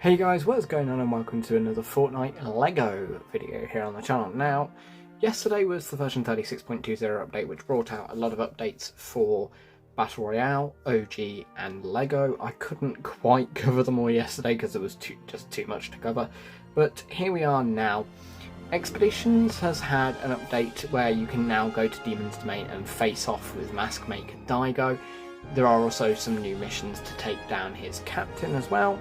Hey guys, what's going on and welcome to another Fortnite Lego video here on the channel. Now, yesterday was the version 36.20 update which brought out a lot of updates for Battle Royale, OG and Lego. I couldn't quite cover them all yesterday because there was just too much to cover, but here we are now. Expeditions has had an update where you can now go to Demon's Domain and face off with Mask Maker Daigo. There are also some new missions to take down his captain as well.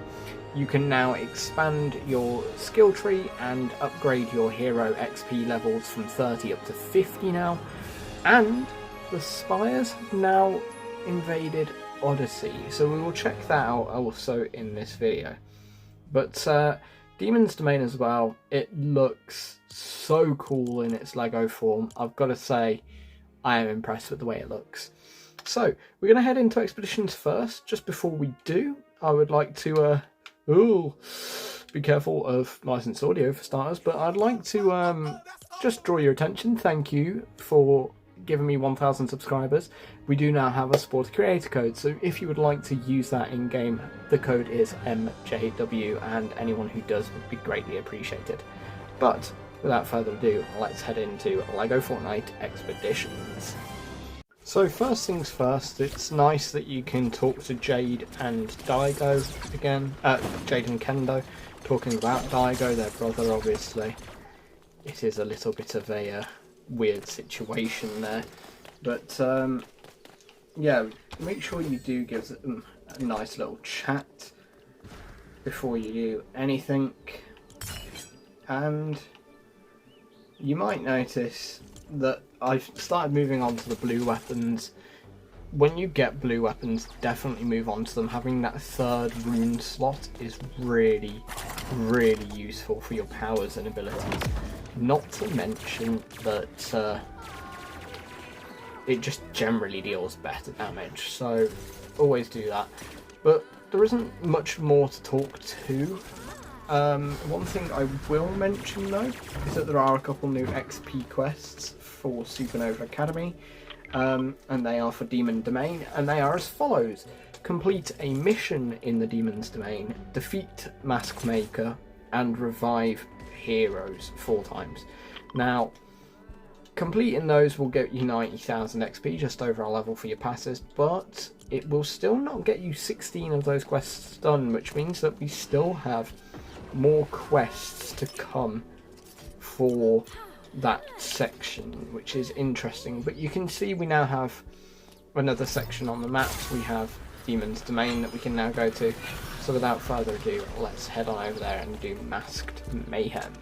You can now expand your skill tree and upgrade your hero XP levels from 30 up to 50 now. And the Spires have now invaded Odyssey, so we will check that out also in this video. But Demon's Domain as well, it looks so cool in its Lego form. I've got to say, I am impressed with the way it looks. So, we're going to head into Expeditions first. Just before we do, I would like to... be careful of licensed audio for starters, but I'd like to just draw your attention. Thank you for giving me 1,000 subscribers. We do now have a supporter creator code, so if you would like to use that in game, the code is MJW, and anyone who does would be greatly appreciated. But without further ado, let's head into Lego Fortnite Expeditions. So first things first, it's nice that you can talk to Jade and Daigo again. Jade and Kendo, talking about Daigo, their brother obviously. It is a little bit of a weird situation there. But yeah, make sure you do give them a nice little chat before you do anything. And you might notice that I've started moving on to the blue weapons. When you get blue weapons, definitely move on to them. Having that third rune slot is really, really useful for your powers and abilities. Not to mention that it just generally deals better damage, so always do that. But there isn't much more to talk to. One thing I will mention though is that there are a couple new XP quests for Supernova Academy, and they are for Demon Domain, and they are as follows: complete a mission in the Demon's Domain, defeat Mask Maker, and revive heroes 4 times. Now, completing those will get you 90,000 XP, just over a level for your passes, but it will still not get you 16 of those quests done, which means that we still have more quests to come for that section, which is interesting. But you can see we now have another section on the map. We have Demon's Domain that we can now go to. So without further ado, let's head on over there and do Masked Mayhem.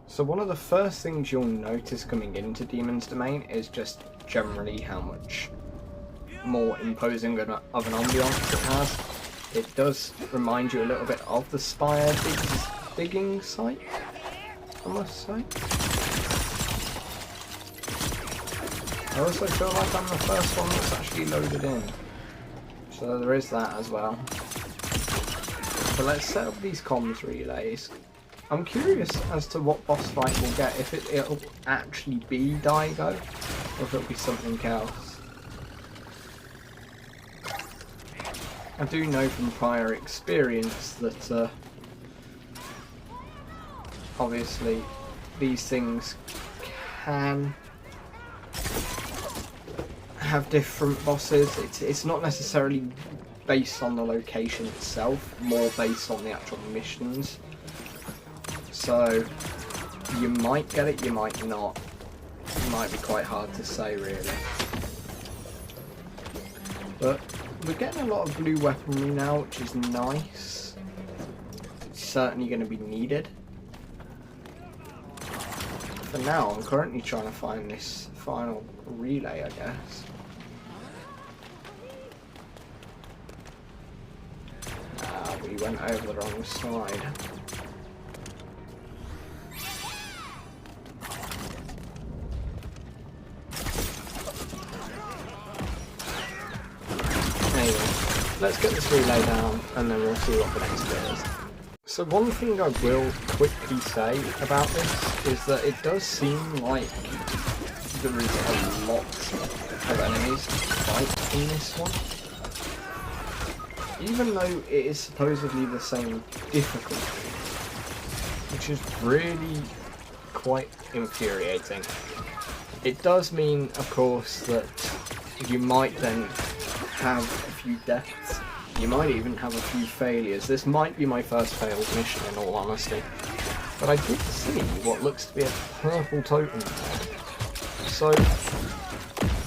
So one of the first things you'll notice coming into Demon's Domain is just generally how much more imposing of an ambiance it has. It does remind you a little bit of the Spire digging site, I must say. I also feel like I'm the first one that's actually loaded in, so there is that as well. But let's set up these comms relays. I'm curious as to what boss fight we'll get, if it'll actually be Daigo, or if it'll be something else. I do know from prior experience that obviously these things can have different bosses. It's not necessarily based on the location itself, more based on the actual missions. So you might get it, you might not. It might be quite hard to say really. But we're getting a lot of blue weaponry now, which is nice. It's certainly going to be needed. For now, I'm currently trying to find this final relay, I guess. Ah, we went over the wrong side. Let's get this relay down and then we'll see what the next bit is. So one thing I will quickly say about this is that it does seem like there is a lot of enemies to fight in this one. even though it is supposedly the same difficulty, which is really quite infuriating. It does mean, of course, that you might then have a few deaths. You might even have a few failures. This might be my first failed mission, in all honesty. But I did see what looks to be a purple totem there. So,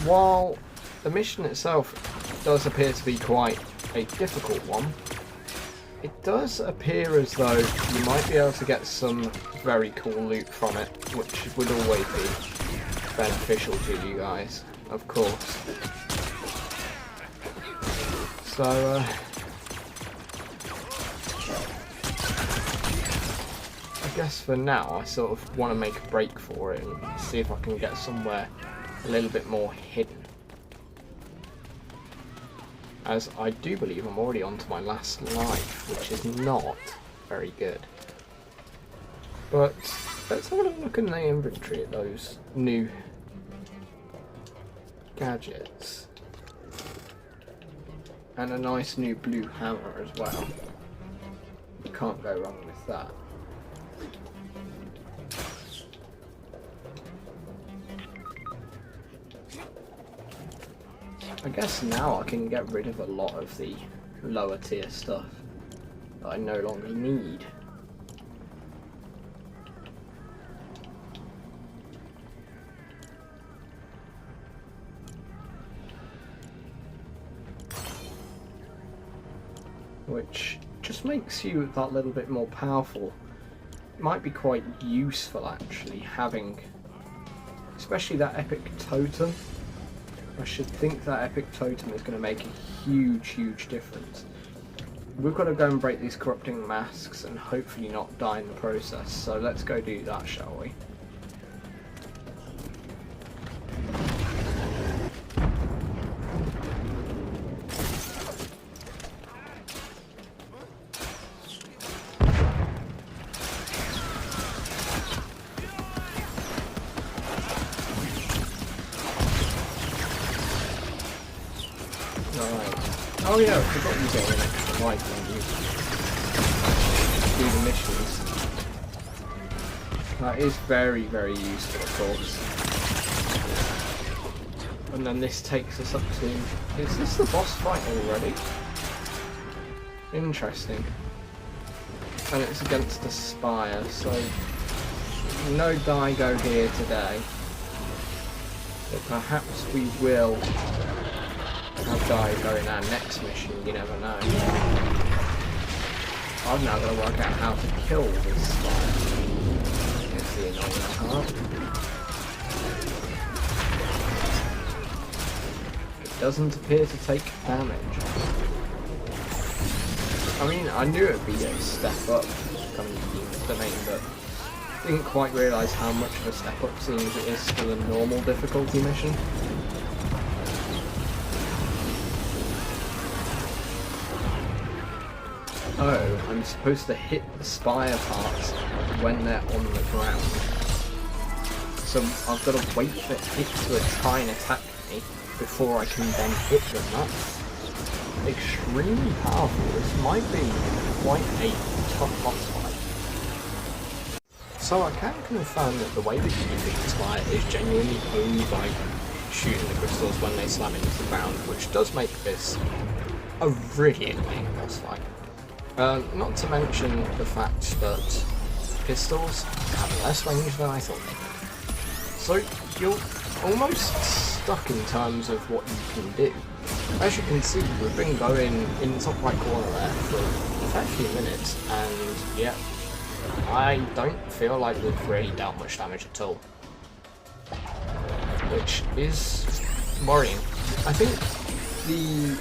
while the mission itself does appear to be quite a difficult one, it does appear as though you might be able to get some very cool loot from it, which would always be beneficial to you guys, of course. So, I guess for now I sort of want to make a break for it and see if I can get somewhere a little bit more hidden. As I do believe I'm already on to my last life, which is not very good. But let's have a look in the inventory at those new gadgets. And a nice new blue hammer as well. You can't go wrong with that. I guess now I can get rid of a lot of the lower tier stuff that I no longer need. Which just makes you that little bit more powerful. It might be quite useful actually having, especially that epic totem. I should think that epic totem is going to make a huge difference. We've got to go and break these corrupting masks and hopefully not die in the process, so let's go do that, shall we? Oh yeah, I forgot you get an extra life when you do the missions. That is very useful, of course. And then this takes us up to... Is this the boss fight already? Interesting. And it's against a Spire, so... No Daigo here today. But perhaps we will... have Daigo in our next mission, you never know. I'm now going to work out how to kill this Spire. It's the annoying part. It doesn't appear to take damage. I mean, I knew it would be a step up coming to the domain, but didn't quite realise how much of a step up seeing as it is still a normal difficulty mission. Oh, I'm supposed to hit the Spire parts when they're on the ground. So I've got to wait for it to try and attack me before I can then hit them. That's extremely powerful. This might be quite a tough boss fight. So I can confirm that the way that you defeat the Spire is genuinely only by shooting the crystals when they slam into the ground, which does make this a really annoying boss fight. Not to mention the fact that pistols have less range than I thought they did. So you're almost stuck in terms of what you can do. As you can see, we've been going in the top right corner there for a fair few minutes, and yeah, I don't feel like we've really dealt much damage at all. Which is worrying. I think the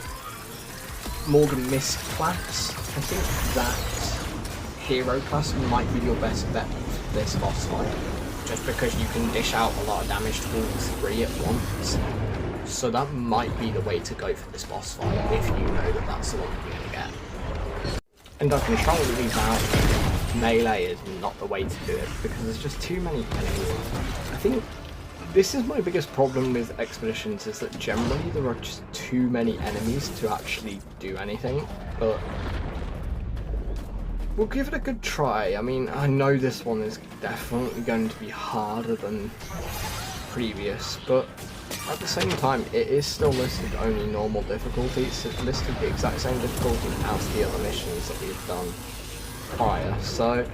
Morgan Mist class, I think that hero class might be your best bet for this boss fight, just because you can dish out a lot of damage to all three at once. So that might be the way to go for this boss fight, if you know that that's the one you're going to get. And I can strongly vouch melee is not the way to do it, because there's just too many enemies. I think this is my biggest problem with Expeditions, is that generally there are just too many enemies to actually do anything. but we'll give it a good try. I mean, I know this one is definitely going to be harder than previous, but at the same time, it is still listed only normal difficulty. It's listed the exact same difficulty as the other missions that we've done prior, so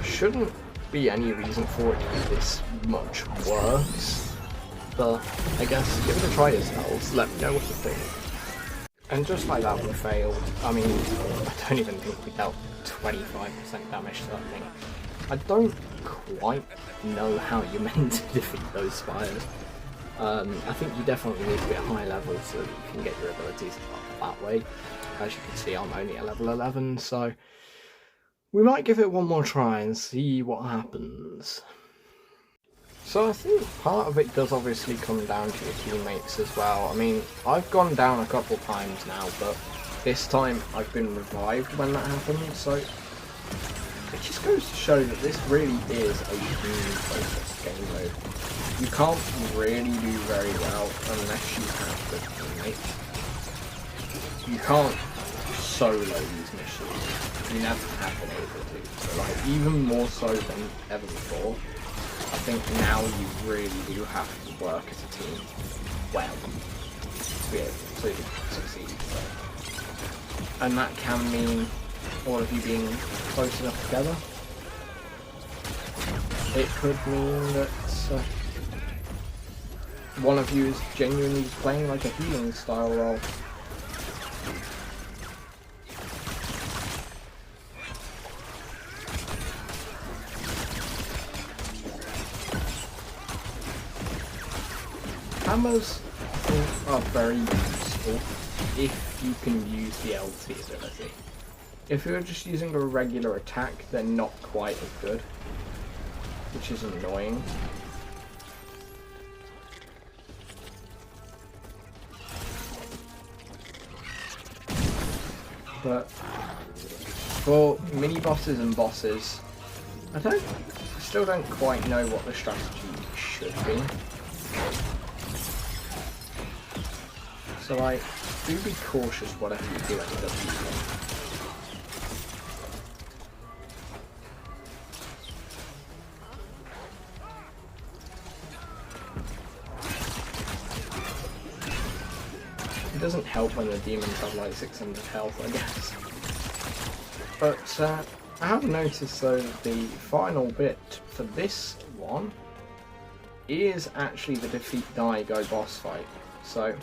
shouldn't be any reason for it to be this much worse. But I guess give it a try yourselves, let me know what you think. And just like that, we failed. I mean, I don't even think we dealt 25% damage to that thing. I don't quite know how you're meant to defeat those spires. I think you definitely need to be at high level so that you can get your abilities up that way. As you can see, I'm only at level 11, so we might give it one more try and see what happens. So I think part of it does obviously come down to your teammates as well. I mean, I've gone down a couple times now, but this time I've been revived when that happened, so it just goes to show that this really is a team-focused game mode. You can't really do very well unless you have good teammates. You can't solo these missions. You never have been able to. So, like, even more so than ever before, I think now you really do have to work as a team well to be able to succeed. And that can mean all of you being close enough together. It could mean that one of you is genuinely playing like a healing style role. Hammers are very useful if you can use the LT ability. If you're just using a regular attack, they're not quite as good, which is annoying. But for mini bosses and bosses, I still don't quite know what the strategy should be. So like, do be cautious whatever you do at the WP. It doesn't help when the demons have like 600 health, I guess. But I have noticed though that the final bit for this one is actually the defeat Daigo boss fight. So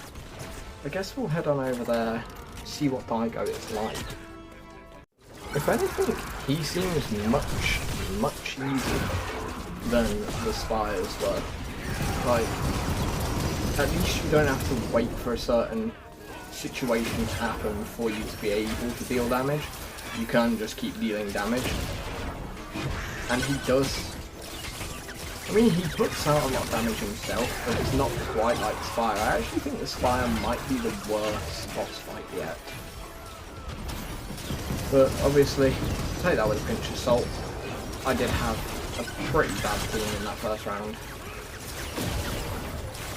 I guess we'll head on over there, see what Daigo is like. If anything, he seems much easier than the spires were. Like, at least you don't have to wait for a certain situation to happen for you to be able to deal damage. You can just keep dealing damage. And he does. I mean, he puts out a lot of damage himself, but it's not quite like Spire. I actually think the Spire might be the worst boss fight yet. But obviously, take that with a pinch of salt. I did have a pretty bad team in that first round.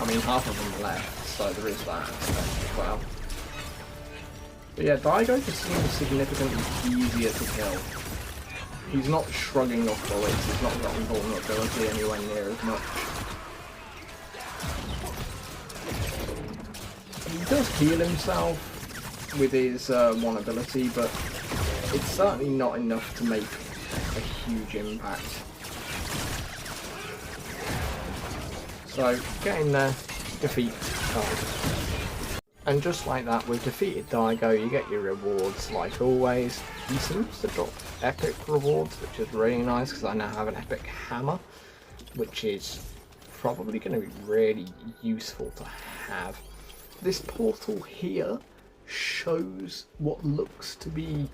I mean, half of them left, so there is that aspect as well. But yeah, Daigo just seems significantly easier to kill. He's not shrugging off bullets, he's not got vulnerability anywhere near as much. He does heal himself with his one ability, but it's certainly not enough to make a huge impact. So, get in there, defeat Daigo. And just like that, we've defeated Daigo, you get your rewards like always. He seems to drop epic rewards, which is really nice because I now have an epic hammer, which is probably going to be really useful to have. This portal here shows what looks to be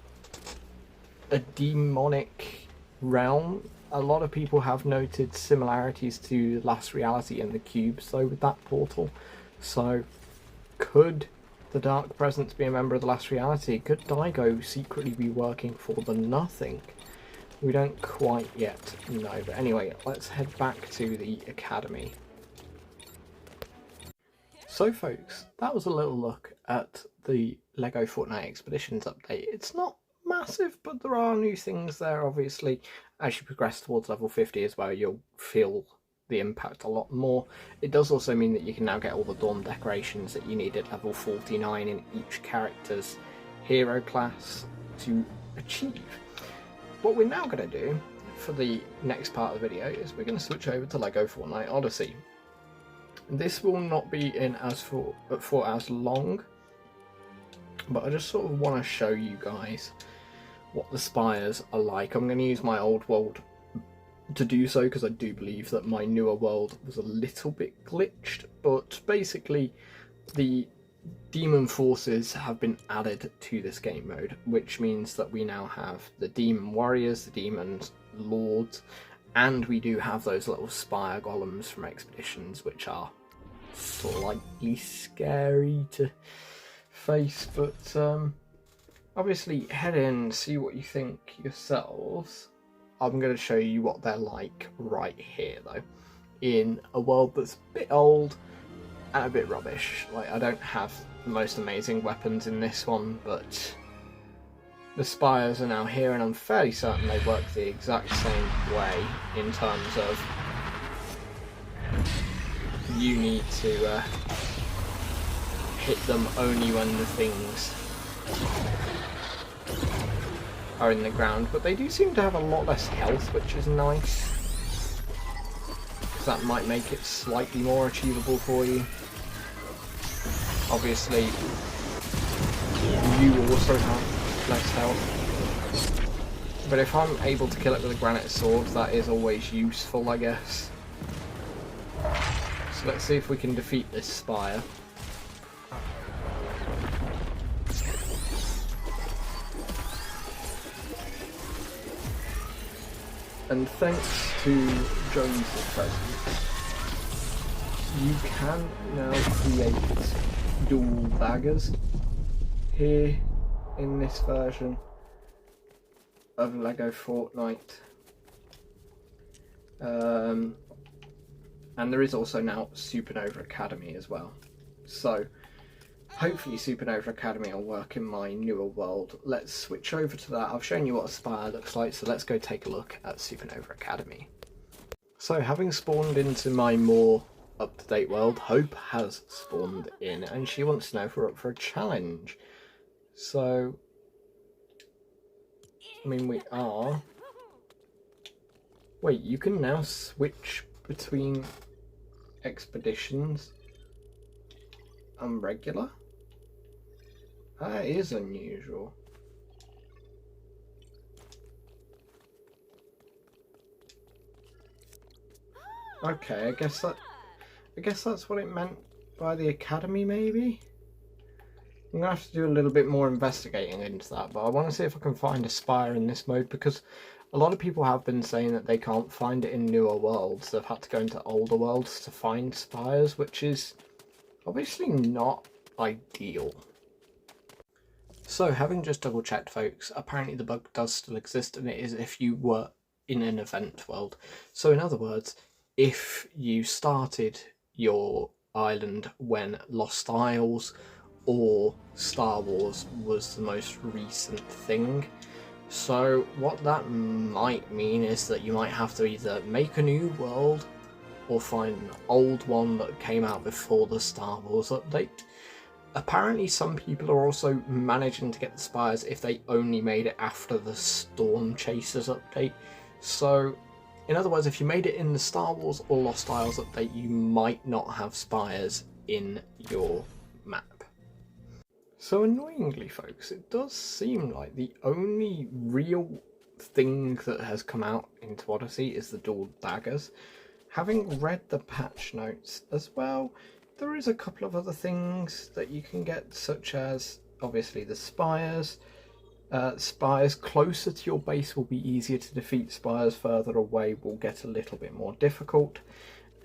a demonic realm. A lot of people have noted similarities to Last Reality and the cubes though with that portal. So could the Dark Presence be a member of the Last Reality? Could Daigo secretly be working for the Nothing? We don't quite yet know. But anyway, let's head back to the academy. So folks, that was a little look at the Lego Fortnite Expeditions update. It's not massive, but there are new things there. Obviously, as you progress towards level 50 as well, you'll feel the impact a lot more. It does also mean that you can now get all the Dawn decorations that you need at level 49 in each character's hero class to achieve. What we're now going to do for the next part of the video is we're going to switch over to Lego Fortnite Odyssey. This will not be in for as long, but I just sort of want to show you guys what the spires are like. I'm going to use my old world to do so because I do believe that my newer world was a little bit glitched, but basically the demon forces have been added to this game mode, which means that we now have the demon warriors, the demon lords, and we do have those little spire golems from Expeditions, which are slightly scary to face, but obviously head in, see what you think yourselves. I'm going to show you what they're like right here though, in a world that's a bit old and a bit rubbish. Like, I don't have the most amazing weapons in this one, but the spires are now here, and I'm fairly certain they work the exact same way in terms of you need to hit them only when the things are in the ground, but they do seem to have a lot less health, which is nice, because that might make it slightly more achievable for you. Obviously, you also have less health, but if I'm able to kill it with a granite sword, that is always useful, I guess. So let's see if we can defeat this spire. And thanks to Jones' presence, you can now create dual daggers here in this version of Lego Fortnite. And there is also now Supernova Academy as well. So hopefully Supernova Academy will work in my newer world. Let's switch over to that. I've shown you what a spire looks like, so let's go take a look at Supernova Academy. So having spawned into my more up-to-date world, Hope has spawned in, and she wants to know if we're up for a challenge. So, I mean, we are. Wait, you can now switch between Expeditions and regular? That is unusual. Okay, I guess that's what it meant by the academy, maybe? I'm gonna have to do a little bit more investigating into that, but I want to see if I can find a spire in this mode, because a lot of people have been saying that they can't find it in newer worlds. They've had to go into older worlds to find spires, which is obviously not ideal. So, having just double checked, folks, apparently the bug does still exist, and it is if you were in an event world. So in other words, if you started your island when Lost Isles or Star Wars was the most recent thing. So what that might mean is that you might have to either make a new world or find an old one that came out before the Star Wars update. Apparently some people are also managing to get the spires if they only made it after the Storm Chasers update. So in other words, if you made it in the Star Wars or Lost Isles update, you might not have spires in your map. So annoyingly, folks, it does seem like the only real thing that has come out into Odyssey is the dual daggers. Having read the patch notes as well, there is a couple of other things that you can get, such as obviously the spires. Spires closer to your base will be easier to defeat. Spires further away will get a little bit more difficult.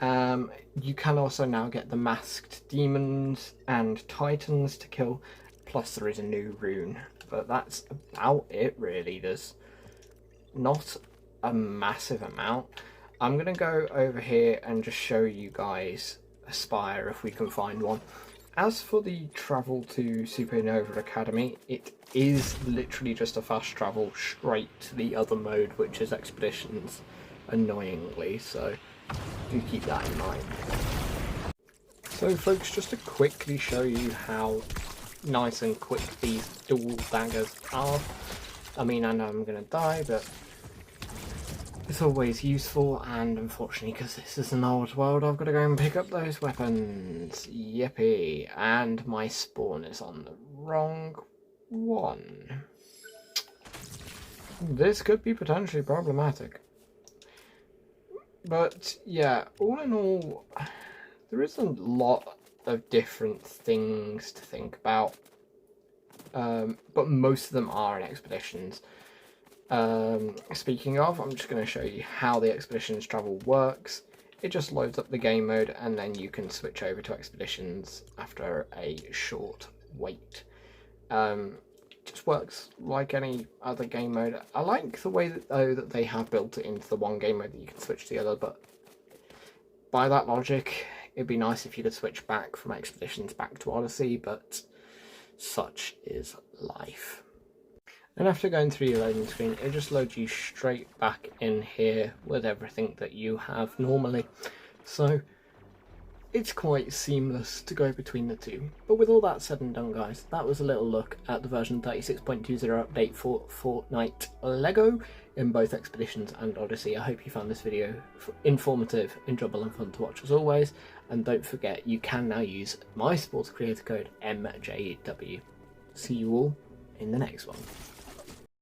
You can also now get the masked demons and titans to kill, plus there is a new rune, but that's about it really. There's not a massive amount. I'm going to go over here and just show you guys Aspire if we can find one. As for the travel to Supernova Academy, it is literally just a fast travel straight to the other mode, which is Expeditions, annoyingly, so do keep that in mind. So folks, just to quickly show you how nice and quick these dual daggers are. I mean, I know I'm going to die, but it's always useful, and unfortunately, because this is an old world, I've got to go and pick up those weapons. Yippee. And my spawn is on the wrong one. This could be potentially problematic. But yeah, all in all, there is a lot of different things to think about. But most of them are in Expeditions. Speaking of, I'm just going to show you how the Expeditions travel works. It just loads up the game mode and then you can switch over to Expeditions after a short wait. It just works like any other game mode. I like the way that, though, that they have built it into the one game mode that you can switch to the other, but by that logic, it'd be nice if you could switch back from Expeditions back to Odyssey, but such is life. And after going through your loading screen, it just loads you straight back in here with everything that you have normally. So it's quite seamless to go between the two. But with all that said and done, guys, that was a little look at the version 36.20 update for Fortnite Lego in both Expeditions and Odyssey. I hope you found this video informative, enjoyable and fun to watch as always. And don't forget, you can now use my sports creator code MJW. See you all in the next one.